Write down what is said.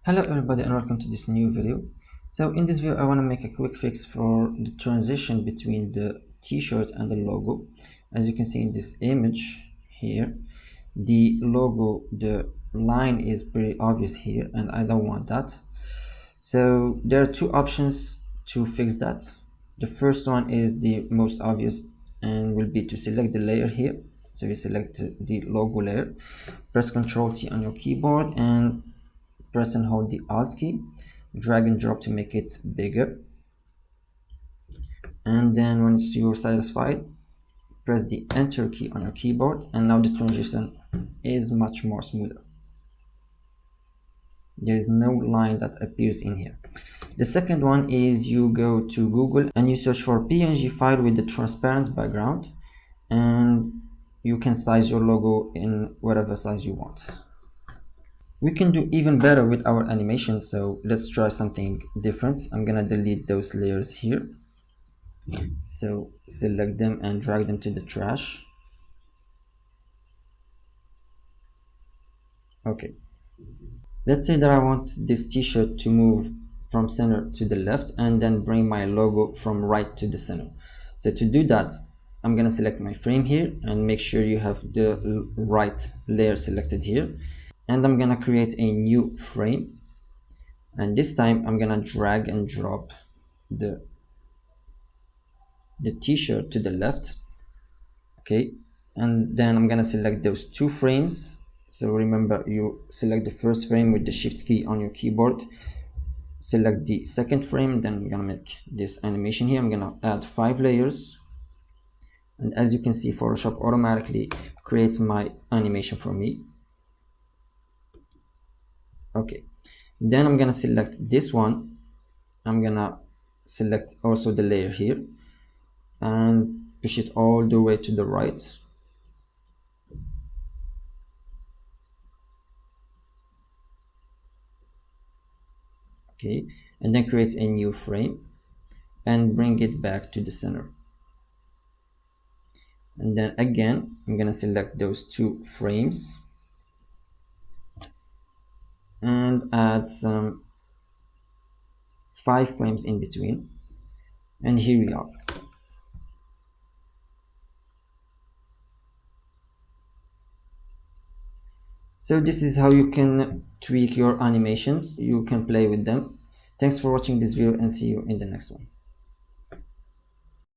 Hello everybody and welcome to this new video. So in this video I want to make a quick fix for the transition between the t-shirt and the logo. As you can see in this image here, the logo, the line is pretty obvious here and I don't want that. So there are two options to fix that. The first one is the most obvious and will be to select the layer here. So you select the logo layer, press Ctrl T on your keyboard and press and hold the Alt key, drag and drop to make it bigger, and then once you're satisfied, press the Enter key on your keyboard, and now the transition is much more smoother. There is no line that appears in here. The second one is you go to Google and you search for PNG file with the transparent background, and you can size your logo in whatever size you want. We can do even better with our animation, so let's try something different. I'm gonna delete those layers here. So select them and drag them to the trash. Okay. Let's say that I want this t-shirt to move from center to the left and then bring my logo from right to the center. So to do that, I'm gonna select my frame here and make sure you have the right layer selected here. And I'm gonna create a new frame, and this time I'm gonna drag and drop the t-shirt to the left. Okay, and then I'm gonna select those two frames. So remember, you select the first frame with the shift key on your keyboard, select the second frame, then I'm gonna make this animation here. I'm gonna add 5 layers, and as you can see, Photoshop automatically creates my animation for me. Okay, then I'm gonna select this one. I'm gonna select also the layer here and push it all the way to the right. Okay, and then create a new frame and bring it back to the center. And then again, I'm gonna select those 2 frames and add some 5 frames in between, and here we are. So this is how you can tweak your animations. You can play with them. Thanks for watching this video and see you in the next one.